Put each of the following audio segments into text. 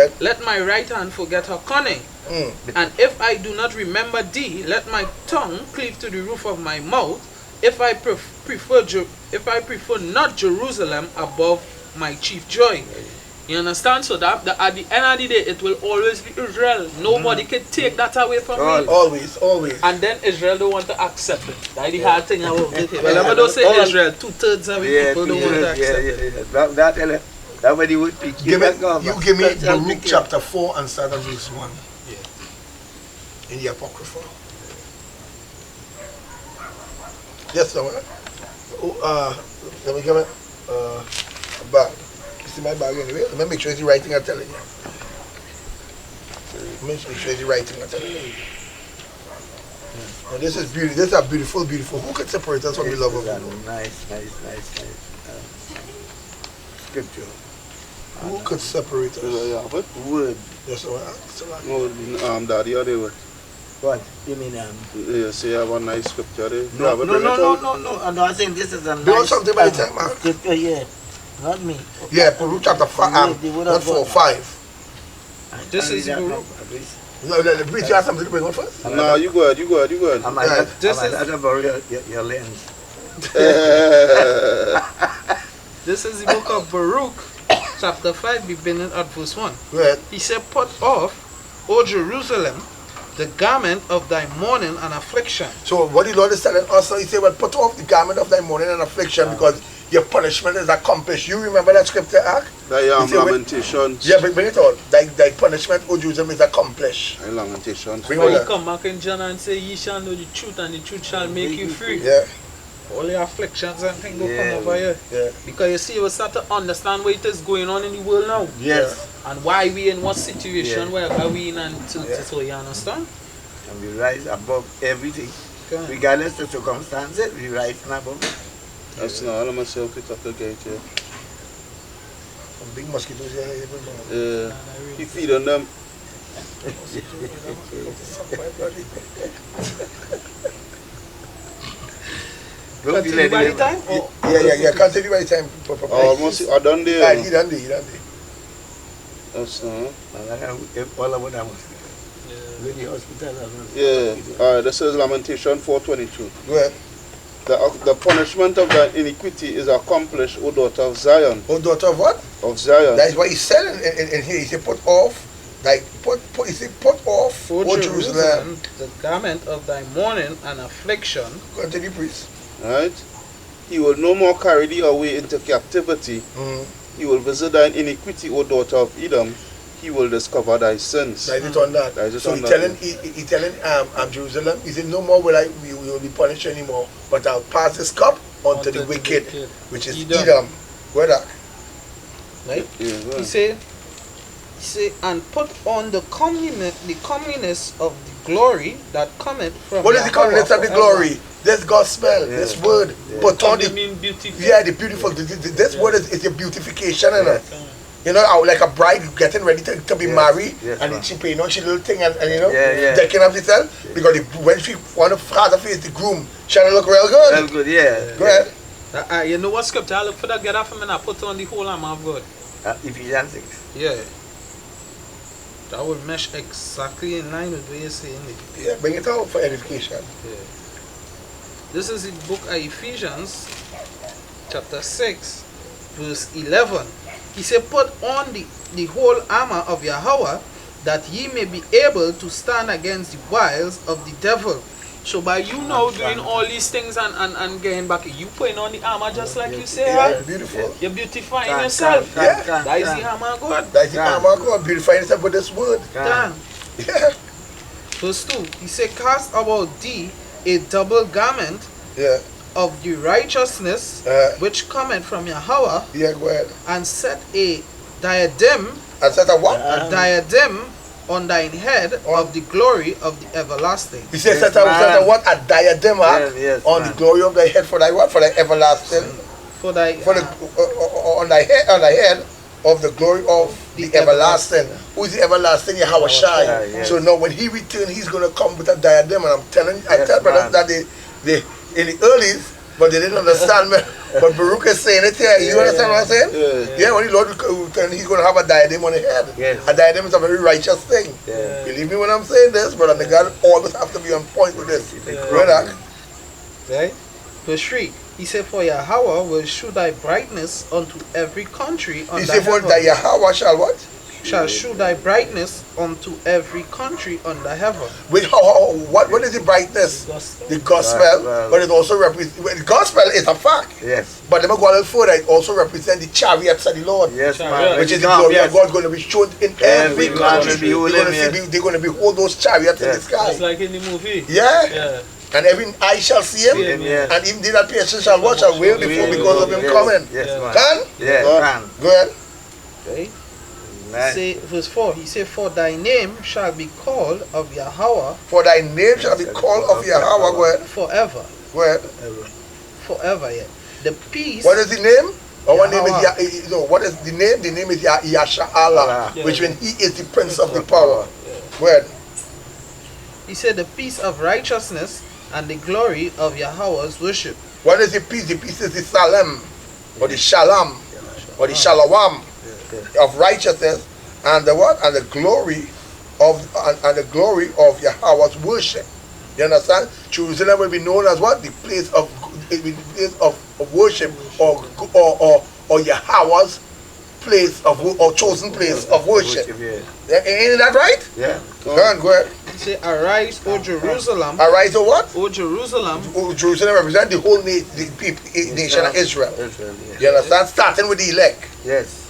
ahead. Let my right hand forget her cunning. Mm. And if I do not remember thee, let my tongue cleave to the roof of my mouth. If I prefer not Jerusalem above my chief joy. You understand? So that at the end of the day, it will always be Israel. Nobody can take that away from me. Always. And then Israel don't want to accept it. That's the hard thing about it. Whenever they say Israel, 2/3 of the people don't want to accept it. That's what he would pick. You give me Baruch chapter 4 and start at verse 1. In the Apocrypha. Yes, sir. Let me give it a bag. You see my bag anyway? Let me make sure it's the right thing I'm telling you. Make sure it's the right thing I'm telling you. Now this is beauty. This is a beautiful, beautiful. Who could separate us from the love of God? Nice. Scripture. Who could separate us? What word? Yes, sir. No, Daddy, or they were. What? You mean Yes, you have a nice scripture there. No, I think this is a nice. Do you want something by the time, man? Scripture, yeah. Not me. Yeah, Baruch chapter 5, not 4, 5. This is Baruch. No, the preacher has something to bring on first? No, you good. I might have borrowed your lens. This is the book of Baruch, chapter 5, beginning at verse 1. Right. He said, put off, O Jerusalem, the garment of thy mourning and affliction. So what the Lord is telling us, he said, well, put off the garment of thy mourning and affliction because your punishment is accomplished. You remember that scripture, Ak? Lamentations. Yeah, bring it out. Thy punishment, O Jerusalem, is accomplished. Lamentations. When you come back in John and say, ye shall know the truth and the truth shall make you free. Yeah. All the afflictions and things will come over here. Yeah. Because you see, you will start to understand what is going on in the world now. Yes. And why we in what situation where are we in and so you understand? And we rise above everything. Okay. Regardless of circumstances, we rise above it. That's not all of myself pick up the gate here. Some big mosquitoes here. He feed on them. Continue by the time? Yeah. Continue by the time. Almost, I done there. Right, he done there. That's not. All of them. With the hospital. Yeah. Alright, this is Lamentation 4:22. Go ahead. The punishment of thy iniquity is accomplished, O daughter of Zion. O daughter of what? Of Zion. That is what he said in here. He said, put off, put off, O Jerusalem, the garment of thy mourning and affliction. Continue, please. Right? He will no more carry thee away into captivity. He will visit thine iniquity, O daughter of Edom. He will discover thy sins. That is it on that. So he's telling Jerusalem, he said, no more will we will be punished anymore, but I'll pass this cup onto the wicked, which is Edom. Where that? Right? Yeah, He said, and put on the comeliness of the glory that cometh from What is the comeliness of the glory? This gospel, this word. Put on the beautiful. This word is a beautification, you know, like a bride getting ready to be married, and she paying on she little thing and decking up herself because when she want to father face the groom, she'll look real good. Real good, yeah. Go ahead. You know what scripture? I look for that, get off and I put on the whole armor of God. Ephesians 6. Yeah. That will mesh exactly in line with what you're saying. Yeah, bring it out for edification. Yeah. This is the book of Ephesians, chapter 6, verse 11. He said, put on the whole armor of Yahweh, that ye may be able to stand against the wiles of the devil. So by you now doing all these things and getting back, you putting on the armor just like you say, right? Beautiful. You're beautifying yourself. That is the armor of God. That is the armor of God. Beautifying yourself with this word. Yeah. Verse 2, he said, cast about thee a double garment of the righteousness which cometh from Yahweh, go ahead. and set a diadem, and set a what? A diadem on thine head of the glory of the everlasting. He said, set a what? A diadem on the glory of thy head for thy what? For thy everlasting. On thy head of the glory of the everlasting. Who is the everlasting? Yahweh Shai. So now when he returns, he's going to come with a diadem, and I'm telling you, I tell brothers that they in the early, but they didn't understand But Baruch is saying it here. You understand what I'm saying? Yeah, when the Lord he's going to have a diadem on the head. Yes. A diadem is a very righteous thing. Yeah. Believe me when I'm saying this, but the God always have to be on point with this. Brother. Right? Verse 3. He said, for Yahweh will shew thy brightness unto every country under He said, for heaven. that Yahweh shall what? Shall shew thy brightness unto every country under heaven. With what is the brightness? The gospel. Well, But it also represents, the gospel is a fact. Yes. But let me go a little further. It also represents the chariots of the Lord. Yes, man. Which is the glory of God going to be shown in every country. Every They're going to behold those chariots in the sky. It's like in the movie. Yeah. And every eye shall see him. Yes. And even they that patience shall watch shall wail before because of him coming. Yes, man. Can? Yes, man. Go ahead. Okay. Nice. Say, verse 4, he said, for thy name shall be called of Yahweh. For thy name shall be called of Yahweh. Go ahead. Forever. Go ahead. Forever, yeah. The peace. What is the name? Our name Yahweh. is what is the name? The name is Yasha'Allah, which means he is the prince of the power. Go ahead. He said, the peace of righteousness and the glory of Yahweh's worship. What is the peace? The peace is the Salem, or the Shalom, or the Shalom of righteousness, and the what? And the glory of Yahweh's worship. You understand? Jerusalem will be known as what? The place of worship, or Yahweh's place of or chosen place of worship. Ain't that right? Yeah. Go ahead. He said, arise, O Jerusalem. Arise, O what? O Jerusalem. Jerusalem represents the whole nation of Israel. You understand? Starting with the elect. Yes.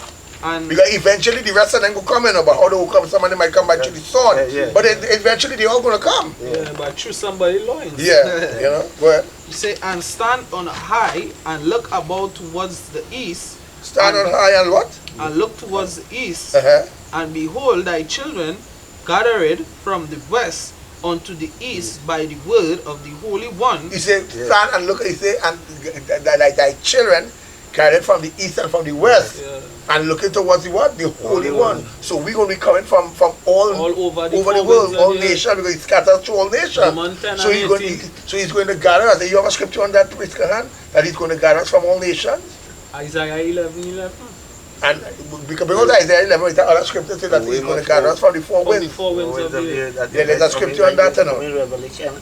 And because eventually the rest of them will come in, but how they will come, somebody might come by through the sword. But eventually they all going to come. Yeah, but through somebody's loins. Yeah, you know, go ahead. he said, and stand on high and look about towards the east. Stand on high and what? And look towards the east. Uh-huh. And behold, thy children gathered from the west unto the east by the word of the Holy One. He said, stand and look, he said, and thy children gathered from the east and from the west. And looking towards the what? The Holy One. So we're going to be coming from all over the world, all nations, because it's scattered through all nations. So he's going to gather us. You have a scripture on that, Priest Kahan, that he's going to gather us from all nations? Isaiah 11:11. And because Isaiah 11, it's other scripture says that he's going to gather us from the four winds. Yeah, there's a scripture on that, you know. Revelation.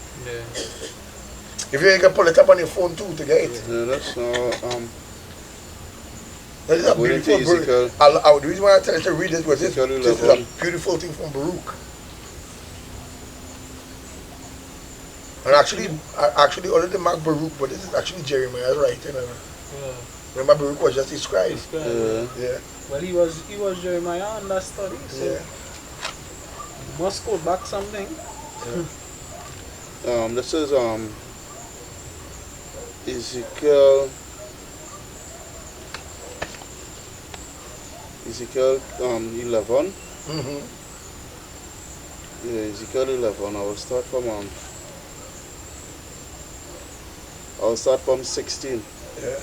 If you can pull it up on your phone too to get it. Yeah, that's That is a beautiful book. The reason why I tell you to read this was this is a beautiful thing from Baruch. And actually already marked Baruch, but this is actually Jeremiah's writing. Remember, Baruch was just his scribe. Yeah. Well, he was Jeremiah on that study, so you must go back something. This is Ezekiel 11. Yeah, Ezekiel 11. I'll start from 16. Yeah.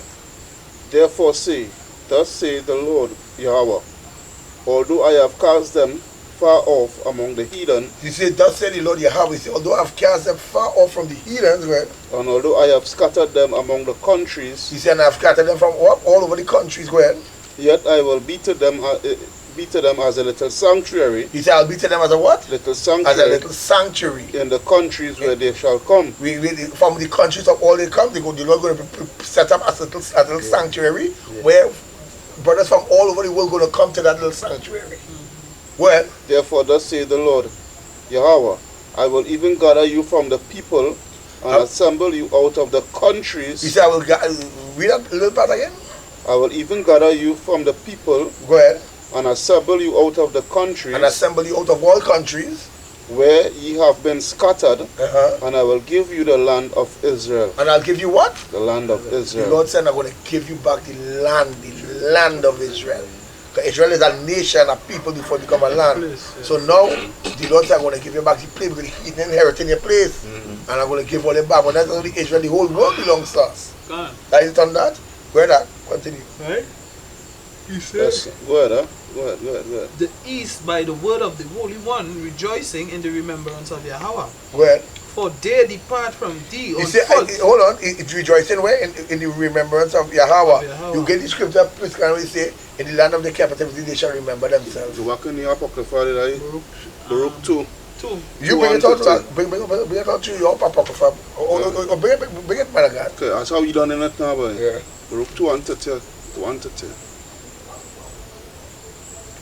Therefore say, thus saith the Lord Yahweh, although I have cast them far off among the heathen. He said, thus said the Lord Yahweh, he said, although I have cast them far off from the heathens, right? And although I have scattered them among the countries. He said, and I have scattered them from all over the countries, go ahead. Yet I will be to them as a little sanctuary. He said, I'll be to them as a what? Little sanctuary. As a little sanctuary. In the countries where they shall come. From the countries of all they come, the Lord going to set up as a little sanctuary where brothers from all over the world going to come to that little sanctuary. Well, therefore, thus saith the Lord Yahweh, I will even gather you from the people and assemble you out of the countries. He said, I will read that a little part again. I will even gather you from the people. Go ahead. And assemble you out of the countries. And assemble you out of all countries. Where ye have been scattered. And I will give you the land of Israel. And I'll give you what? The land of Israel. The Lord said, I'm going to give you back the land of Israel. Because Israel is a nation, a people before it become a land. So now, the Lord said, I'm going to give you back the place because He didn't inherit in your place. And I'm going to give all it back. But that's only Israel, the whole world belongs to us. That is on that. Where that? Continue. Right? He said, Go ahead, Go ahead. the east by the word of the Holy One, rejoicing in the remembrance of Yahweh. Well, for they depart from thee on you see, foot. hold on, it's rejoicing where? In the remembrance of Yahweh. You get the scripture, please can we say, in the land of the captivity they shall remember themselves. What can you apocrypha right? Baruch 2. You bring it out, bring it out to your apocrypha. Or bring it, man of God. Okay, that's how you done in it now, boy. Yeah. Baruch 2 and 10. 1 to 10.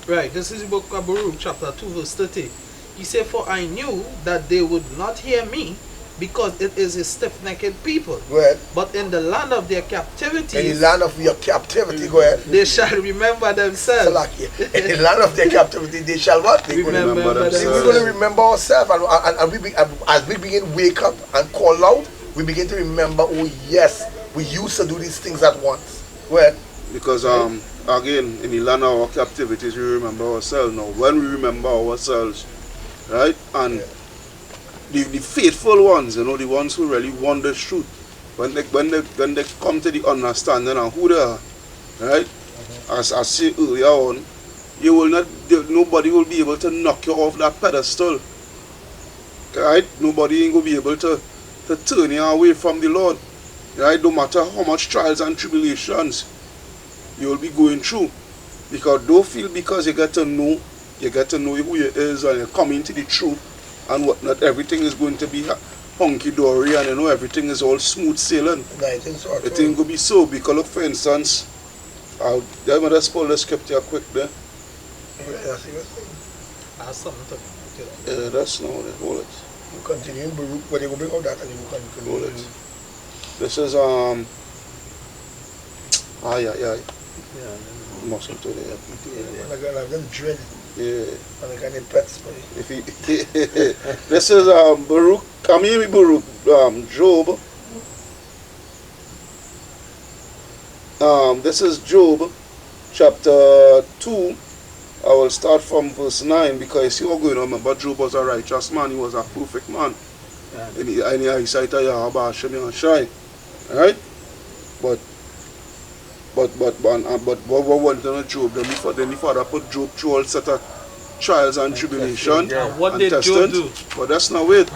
Right, this is the book of Baruch, chapter 2, verse 30. He said, for I knew that they would not hear me, because it is a stiff-necked people. Go ahead. But in the land of their captivity, in the land of your captivity, go ahead. They shall remember themselves. In the land of their captivity, they shall what? They remember themselves. We're going to remember ourselves, and as we begin to wake up and call out, we begin to remember, oh yes, we used to do these things at once. Go ahead. Because again, in the land of our captivities, we remember ourselves. Now, when we remember ourselves, right, and the faithful ones, the ones who really want the truth, when they come to the understanding of who they are, right, as I said earlier on, you will not, nobody will be able to knock you off that pedestal, right? Nobody ain't gonna be able to turn you away from the Lord, right? No matter how much trials and tribulations you will be going through, because don't feel because you get to know who you is and you're coming to the truth and whatnot, everything is going to be hunky-dory and everything is all smooth sailing. No, I think so. It ain't going to be so, because look, for instance, I'll just pull the scripture quick there. That's not it. Hold it. You continue in Baruch, but they will bring out that and you will continue. Hold it. This is yeah. Must go to there. And I got them dread. Yeah. And I got them pets for you. If he, this is Baruch. Come here, Baruch. Job. This is Job, chapter 2. I will start from verse 9, because you are going to remember Job was a righteous man. He was a perfect man. In the eyesight of Yahweh Hashem Yahshai. Right? But what went on Job? Then the father put Job through all set of trials and tribulation. And what did Job do? But that's not it.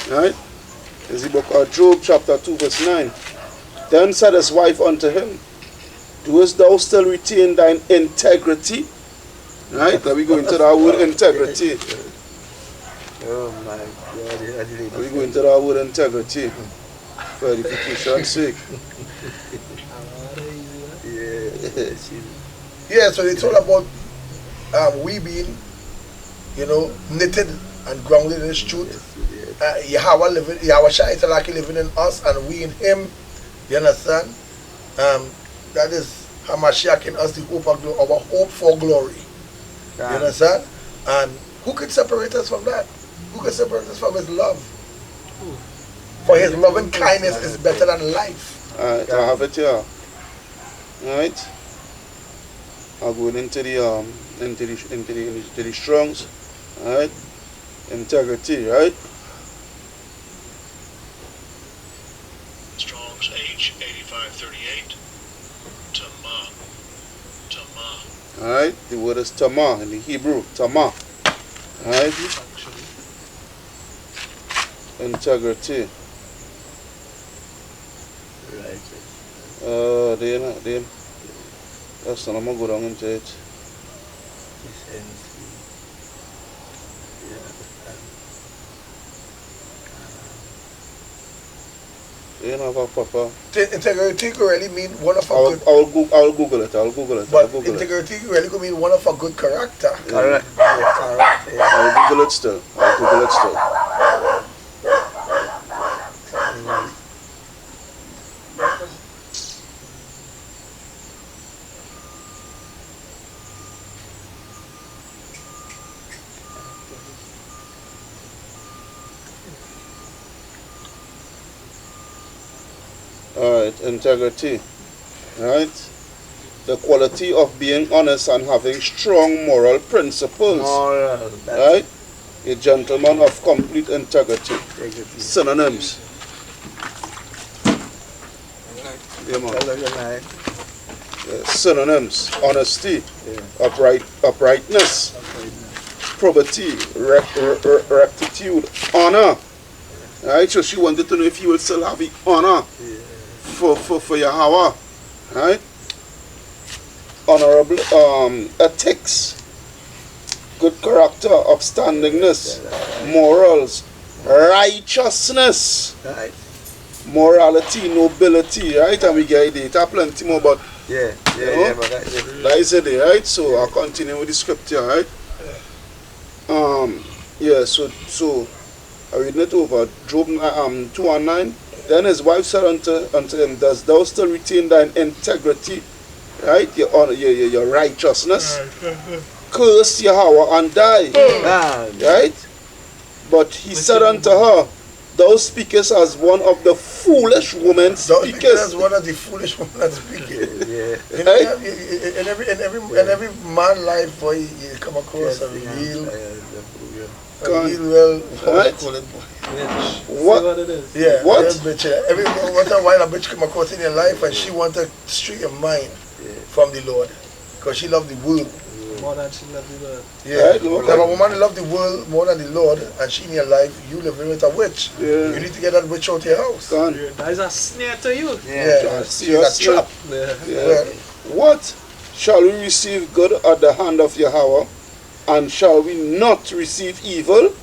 Right? Is the book of Job, chapter 2, verse 9. Then said his wife unto him, doest thou still retain thine integrity? Right? Now we go into that word integrity. Oh my God. We go into that word integrity. For edification's sake. Yeah, so it's all about we being, knitted and grounded in His truth. Yahweh Shai is like living in us and we in Him. You understand? That is Hamashiach in us, the hope of glory, our hope for glory. You understand? And who could separate us from that? Who could separate us from His love? For His loving kindness is better than life. Alright, I have it here. Alright. I'll go into the Strongs. Alright. Integrity, right? Strong's H8538. Tama. Alright, the word is Tama in the Hebrew. Tama. Alright. Integrity. Then. That's not, I'm going to go down into it. You know, Papa. Integrity could really mean one of a good. I'll Google it. But integrity really could mean one of a good character. Correct. I'll Google it still. Alright, integrity. Right? The quality of being honest and having strong moral principles. Right? A gentleman of complete integrity. Synonyms. Yeah, man. Synonyms: honesty, uprightness, probity, rectitude, honor. Right? So she wanted to know if you will still have the honor for Yahweh. Right? Honorable ethics, good character, upstandingness, morals, righteousness, Right. morality, nobility, right? And we get data plenty more, but Yeah. But that is it, right? So I'll continue with the scripture, right? So I read it over. Job 2:9. Then his wife said unto him, dost thou still retain thine integrity, right? Your honor, your righteousness. Curse Yahweh and die. Right? But he said unto her, thou speakest as one of the foolish women speakest. As one of the foolish women that speak. In every man life, boy, you come across a real well, What it is. yeah, What? real bitch. Every once in a while, a bitch come across in your life and she want to stray your mind from the Lord, because she love the world. More than she loved the Lord. Yeah, Right, Lord. if a woman love the world more than the Lord, and she in your life, you living with a witch. Yeah. You need to get that witch out of your house. Gone. That is a snare to you. Yeah, she's a trap. Yeah. Yeah. What? Shall we receive good at the hand of Yahweh, and shall we not receive evil?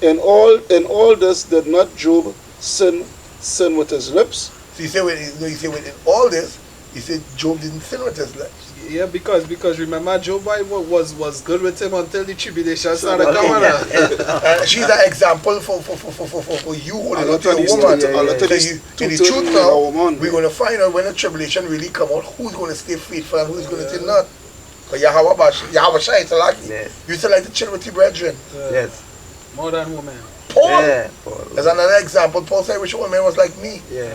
In all this did not Job sin with his lips? So you say in all this, he said Job didn't sin with his lips. Yeah, because remember Job was good with him until the tribulation started coming out. She's an example for you holding on to lot of your these woman. two- a lot of So these in the two truth turn now, our woman. we're going to find out when the tribulation really come out, who's going to stay faithful and who's going to stay not. Because Yahweh Shai is like you still like to chill with your brethren. Yes. More than women. Paul, Yeah. as another example, Paul said which woman was like me. Yeah.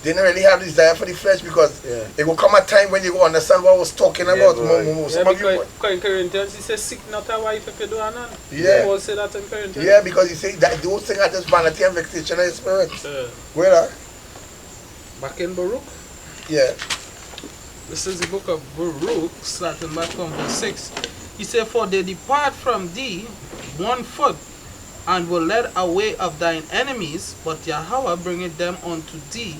Didn't really have desire for the flesh, because it will come a time when you will understand what I was talking about. boy. Some Yeah, of you, because in Corinthians he says, seek not a wife if you do none. Yeah. Paul said that in Corinthians. yeah, because you say that those things are just vanity and vexation of the spirit. Where are? Back in Baruch. Yeah. This is the book of Baruch, starting back from verse 6. He said, for they depart from thee 1 foot, and will lead away of thine enemies, but Yahweh bringeth them unto thee,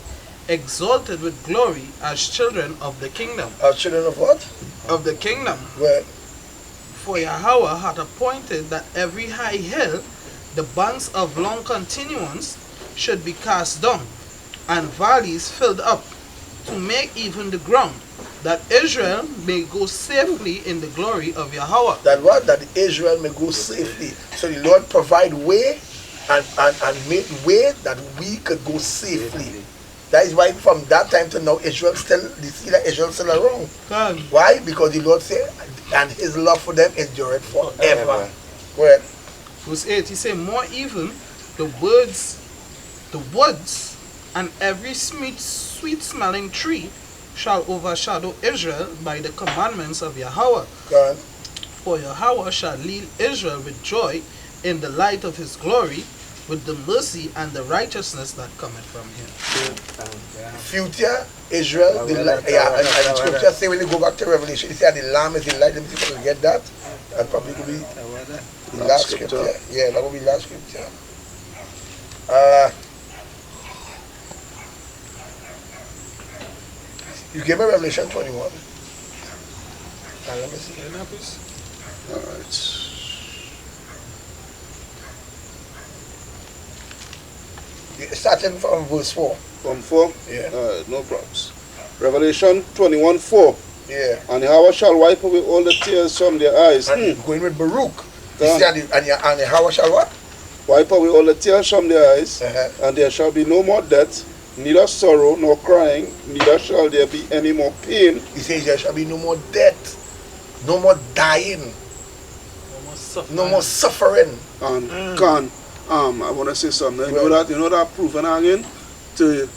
exalted with glory, as children of the kingdom. As children of what? Of the kingdom. Well, For Yahweh hath appointed that every high hill, the banks of long continuance, should be cast down, and valleys filled up, to make even the ground, that Israel may go safely in the glory of Yahweh. that what? That Israel may go safely. So the Lord provide way and make way that we could go safely. That is why from that time to now, Israel still, the seed of Israel still around. God. Why? Because the Lord said, and his love for them endureth forever. Well, Verse 8, he said, more even the woods, and every sweet smelling tree shall overshadow Israel by the commandments of Yahweh. God, For Yahweh shall lead Israel with joy in the light of his glory, with the mercy and the righteousness that cometh from him. future Israel, the light, and the scripture say when you go back to Revelation, it said the Lamb is the light. Let me see if I can get that. That probably could be the last scripture. Yeah, that will be last scripture. You gave me Revelation 21. Let me see. Alright. Starting from verse 4. From 4? Yeah. No problems. Revelation 21:4. Yeah. And Yahweh shall wipe away all the tears from their eyes. And going with Baruch. You Go on. see, and how shall what? Wipe away all the tears from their eyes, Uh-huh. and there shall be no more death, neither sorrow nor crying, neither shall there be any more pain. He says there shall be no more death, no more dying, no more suffering. And can I want to say something. You know that proven again to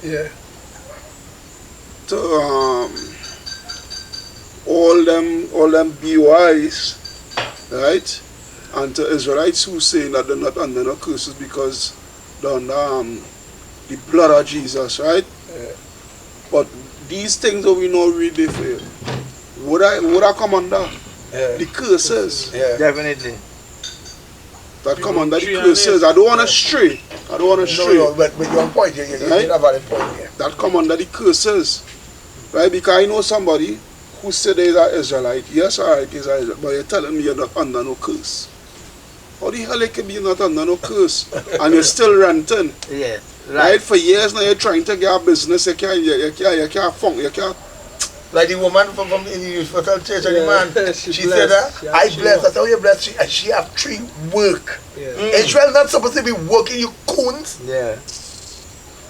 Yeah. all them BOIs, right? And to Israelites who saying that they're not under no curses because they're under the blood of Jesus, right? Yeah. But these things that we know really fail. Would I come under the curses? Yeah. Definitely. That come under the curses. I don't want to stray. I don't want to stray. No, but you're on point. You Right? made a valid point here. That come under the curses. Right? Because I know somebody who said they're an Israelite. Yes, alright, he's an Israelite. But you're telling me you're not under no curse. How the hell can be not under no curse? And you're still renting. Yeah. Right? For years now you're trying to get a business. You can't funk. You can't. Like the woman from the Universal Church and the man, she she said that, blessed. I bless. I said, oh, you blessed. She have 3 work. Yeah. Israel not supposed to be working, you coons. Yeah.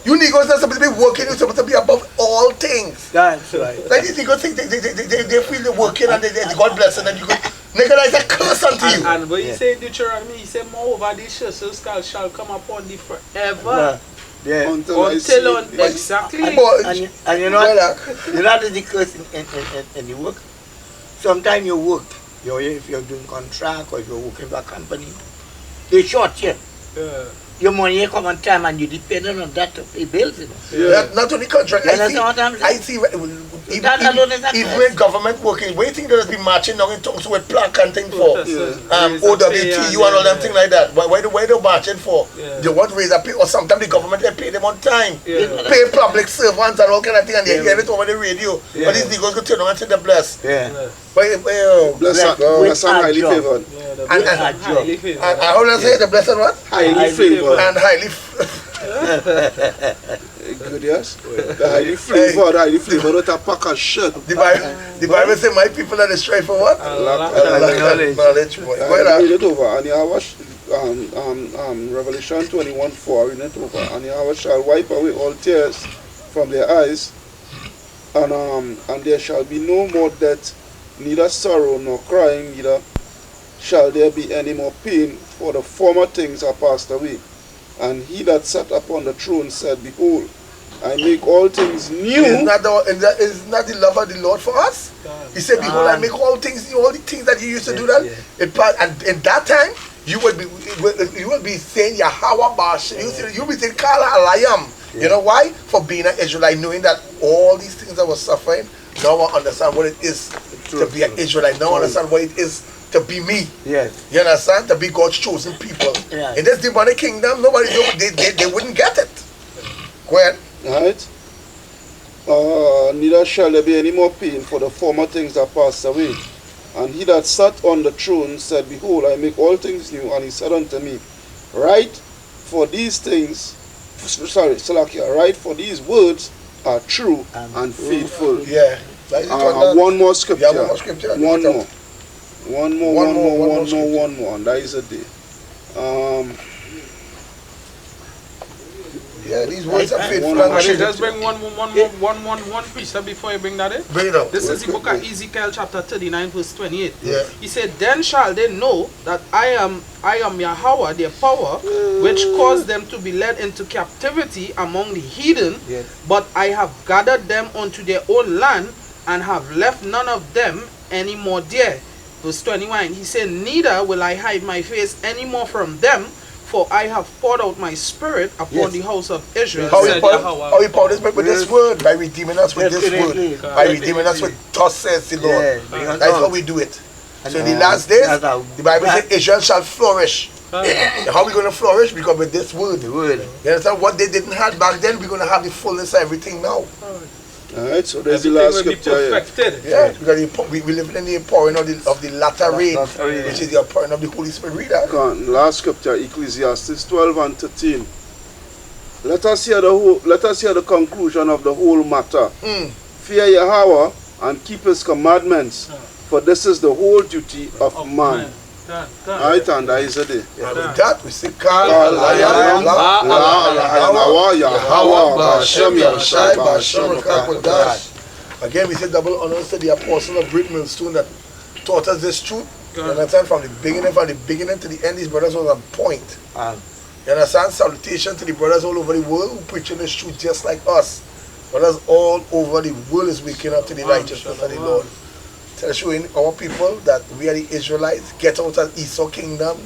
You Negroes not supposed to be working, you're supposed to be above all things. That's right. Like these Negroes think they feel they're working and they God bless them and you go, nigga, that is a curse unto you. And when he say Deuteronomy, he say moreover these curses shall come upon thee forever. Yeah. Until Exactly. And you know Brother. what? You know the curse in the work? Sometimes you work, if you're doing contract or if you're working for a company, they short you. Yeah. Your money come on time and you dependent on that to pay bills. You know? Yeah. Not only contract, You understand what I'm I saying? see That alone is a even curse. when government working, waiting there's be marching down in tongues with plaque and thing for OWTU and all them thing like that. Why they marching for? Yeah. They want raise a pay or sometimes the government they pay them on time. Yeah. Pay public servants and all kind of thing and they Yeah. hear it over the radio. Yeah. But these Negroes go turn around and say they're blessed. Yeah. Blessed and highly favored. Yeah, the And- blessed and- and highly favored. And how do I say the blessed and what? Highly favored. And highly Good, yes? The highly flavored with a pack of shit. the Bible say my people are destroyed for what? Knowledge. Read it over, and Yahweh, Revelation 21:4, read it over, and Yahweh shall wipe away all tears from their eyes, and there shall be no more death, neither sorrow nor crying, neither shall there be any more pain, for the former things are passed away. And he that sat upon the throne said, Behold, I make all things new. Is not the love of the Lord for us? He said, behold, I make all things new, all the things that you used to do that. And in that time, you will be saying Yahweh Bash. You'll be saying Kala Alayam. You know why? For being an Israelite, knowing that all these things that was suffering, now I understand what it is to be an Israelite. Now I understand what it is to be me. Yes. You understand? To be God's chosen people. Yeah. In this demonic kingdom, they wouldn't get it. Go ahead. Right? Neither shall there be any more pain, for the former things are passed away. And he that sat on the throne said, Behold, I make all things new. And he said unto me, Write, for these things, write, for these words are true and faithful. Yeah. One more scripture. Yeah, one more scripture. One more. And that is a day. Yeah, these words are faithful. Okay, just bring one piece before you bring that in. Bring it up. This is the book of Ezekiel chapter 39 verse 28. Yeah. He said, Then shall they know that I am Yahweh, their power, which caused them to be led into captivity among the heathen, but I have gathered them unto their own land, and have left none of them any more there. Verse 21, he said, Neither will I hide my face any more from them, for I have poured out my spirit upon the house of Israel. How we poured this with this word? By redeeming us with this word. By redeeming us with thus says the Lord. That's how we do it. So in the last days, the Bible says Israel shall flourish. How are we going to flourish? Because with this word. The word. You understand? What they didn't have back then, we're going to have the fullness of everything now. Alright, so there's the last scripture. Yeah, because we live in the outpouring of the latter rain, which is the outpouring of the Holy Spirit. Read that. Last scripture, Ecclesiastes 12 and 13. Let us hear the conclusion of the whole matter. Fear Yahweh and keep his commandments, for this is the whole duty of man. Right, and that is a day. With that, we say, again, we say double honors to the apostle of Great Millstone that taught us this truth. You understand? From the beginning to the end, these brothers was on point. You understand? Salutation to the brothers all over the world who preaching this truth just like us. Brothers all over the world is waking up to the righteousness of the Lord. showing our people that we are the Israelites, get out of Esau kingdom,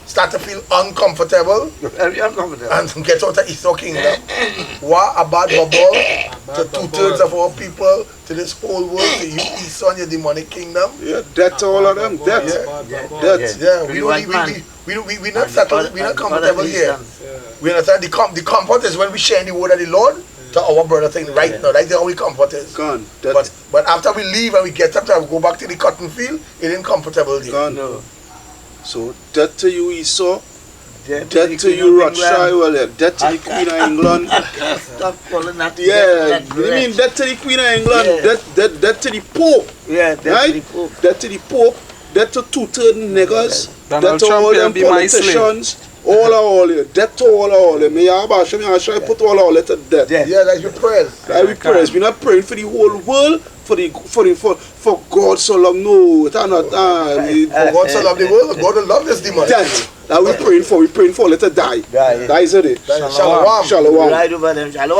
start to feel uncomfortable, Very uncomfortable. and get out of Esau kingdom. What a bad bubble to 2/3 of our people, to this whole world, to you Esau and your demonic kingdom. Yeah, death to all of them. Death. Death. Yeah, we not settled, we not comfortable here. We understand the comfort is when we share the word of the Lord to our brother thing right now. That's the only comfort is. Gone. But after we leave and we get up and we go back to the cotton field, it ain't comfortable there. Gone. No. So death to you Esau, Death death to you Rothschild, well, yeah, death to the Queen of England. Stop calling that. Yeah, you mean death to the Queen of England, Yeah. death to the Pope, Yeah, death right? to the Pope. Death to the Pope, death to 2/3 niggas, Donald death to Trump all will them be my slave. politicians, all yeah, death to all them. Me abash me I try put all to death. Yeah. Yeah, that's your prayers. Like we prayers, we not praying for the whole world, for God so long. No, it's not. For God so loved the world, God will love this demon. Death. That we praying for. We praying for. Let her die. Die. That is it. Shalom. Shalom. Right over them. Shalom.